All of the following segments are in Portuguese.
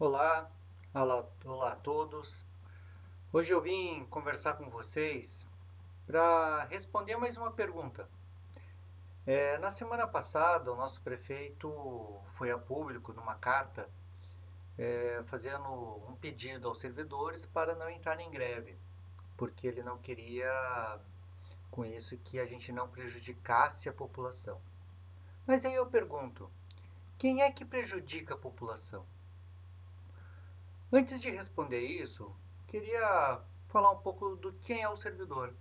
Olá, olá a todos. Hoje eu vim conversar com vocês para responder mais uma pergunta. Na semana passada, o nosso prefeito foi a público numa carta fazendo um pedido aos servidores para não entrar em greve, porque ele não queria, com isso, que a gente não prejudicasse a população. Mas aí eu pergunto, quem é que prejudica a população? Antes de responder isso, queria falar um pouco do quem é o servidor.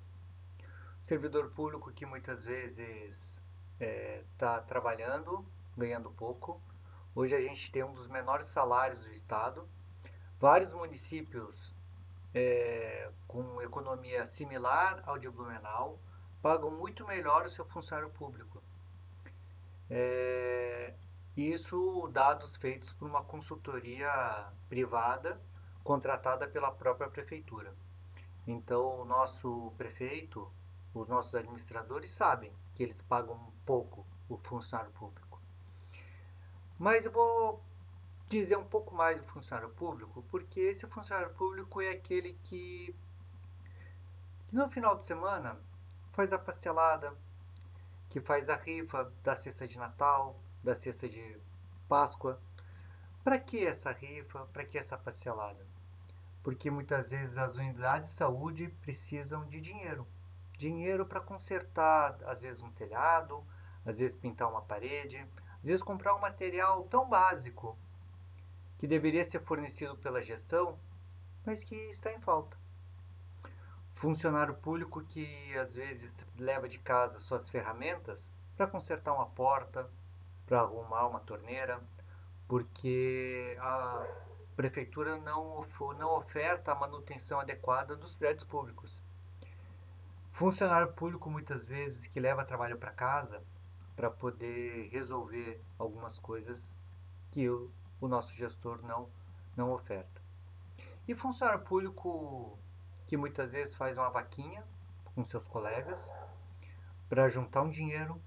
Servidor público que muitas vezes está trabalhando, ganhando pouco. Hoje a gente tem um dos menores salários do estado. Vários municípios com economia similar ao de Blumenau pagam muito melhor o seu funcionário público. É, Isso dados feitos por uma consultoria privada contratada pela própria prefeitura. Então, o nosso prefeito, os nossos administradores sabem que eles pagam pouco o funcionário público. Mas eu vou dizer um pouco mais do funcionário público, porque esse funcionário público é aquele que no final de semana faz a pastelada, que faz a rifa da cesta de Natal, da cesta de Páscoa. Para que essa rifa? Para que essa pastelada? Porque muitas vezes as unidades de saúde precisam de dinheiro. Dinheiro para consertar, às vezes, um telhado, às vezes pintar uma parede, às vezes comprar um material tão básico que deveria ser fornecido pela gestão, mas que está em falta. Funcionário público que às vezes leva de casa suas ferramentas para consertar uma porta, para arrumar uma torneira, porque a prefeitura não oferta a manutenção adequada dos prédios públicos. Funcionário público muitas vezes que leva trabalho para casa para poder resolver algumas coisas que o nosso gestor não oferta. E funcionário público que muitas vezes faz uma vaquinha com seus colegas para juntar um dinheiro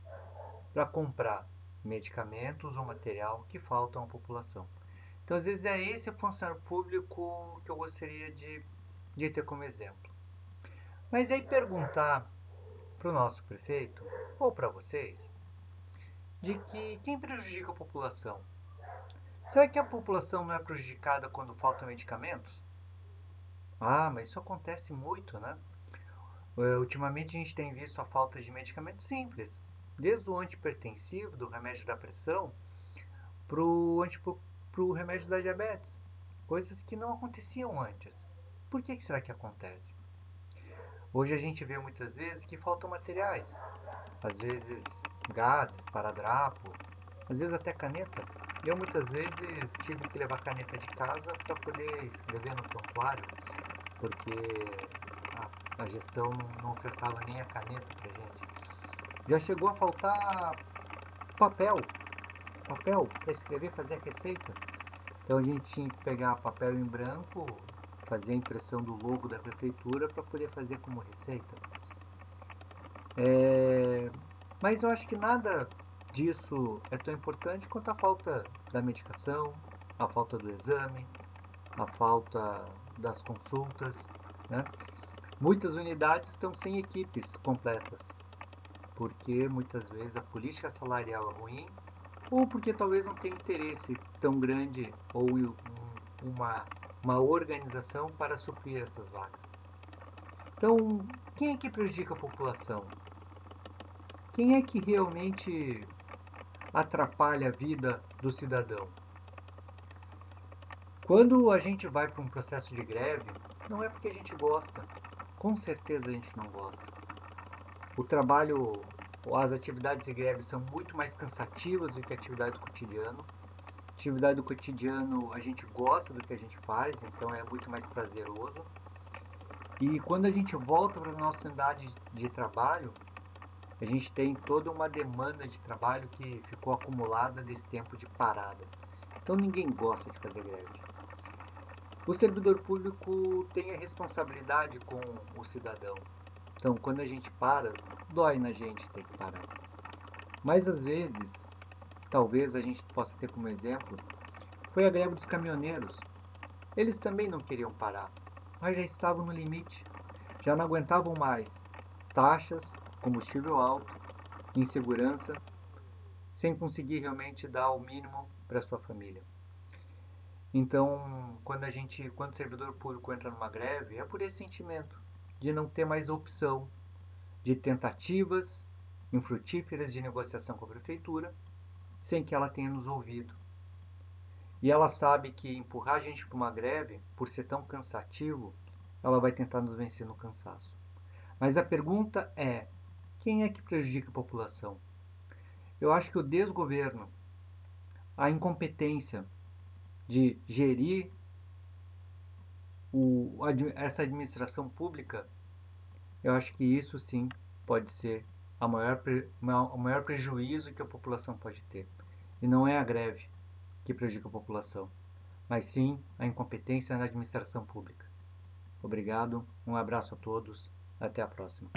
para comprar medicamentos ou material que faltam à população. Então, às vezes, é esse funcionário público que eu gostaria de ter como exemplo. Mas aí perguntar para o nosso prefeito, ou para vocês, de que quem prejudica a população? Será que a população não é prejudicada quando faltam medicamentos? Ah, mas isso acontece muito, né? Ultimamente a gente tem visto a falta de medicamentos simples, desde o antipertensivo, do remédio da pressão, para o remédio da diabetes. Coisas que não aconteciam antes. Por que será que acontece? Hoje a gente vê muitas vezes que faltam materiais. Às vezes gases, esparadrapo, às vezes até caneta. Eu muitas vezes tive que levar caneta de casa para poder escrever no prontuário, porque a gestão não ofertava nem a caneta para gente. Já chegou a faltar papel, papel para escrever, fazer a receita. Então a gente tinha que pegar papel em branco, fazer a impressão do logo da prefeitura para poder fazer como receita. É, Mas eu acho que nada disso é tão importante quanto a falta da medicação, a falta do exame, a falta das consultas, né? Muitas unidades estão sem equipes completas, porque muitas vezes a política salarial é ruim, ou porque talvez não tenha interesse tão grande ou uma, uma organização para suprir essas vagas. Então, quem é que prejudica a população? Quem é que realmente atrapalha a vida do cidadão? Quando a gente vai para um processo de greve, não é porque a gente gosta. Com certeza a gente não gosta. O trabalho, as atividades de greve são muito mais cansativas do que a atividade do cotidiano. Atividade do cotidiano a gente gosta do que a gente faz, então é muito mais prazeroso. E quando a gente volta para a nossa unidade de trabalho, a gente tem toda uma demanda de trabalho que ficou acumulada desse tempo de parada. Então ninguém gosta de fazer greve. O servidor público tem a responsabilidade com o cidadão. Então quando a gente para, dói na gente ter que parar. Mas às vezes, talvez a gente possa ter como exemplo foi a greve dos caminhoneiros. Eles também não queriam parar, mas já estavam no limite. Já não aguentavam mais taxas, combustível alto, insegurança, sem conseguir realmente dar o mínimo para sua família. Então, quando o servidor público entra numa greve, é por esse sentimento de não ter mais opção, de tentativas infrutíferas de negociação com a prefeitura, sem que ela tenha nos ouvido. E ela sabe que empurrar a gente para uma greve, por ser tão cansativo, ela vai tentar nos vencer no cansaço. Mas a pergunta é: quem é que prejudica a população? Eu acho que o desgoverno, a incompetência de gerir essa administração pública, eu acho que isso sim pode ser o maior prejuízo que a população pode ter. E não é a greve que prejudica a população, mas sim a incompetência na administração pública. Obrigado, um abraço a todos, até a próxima.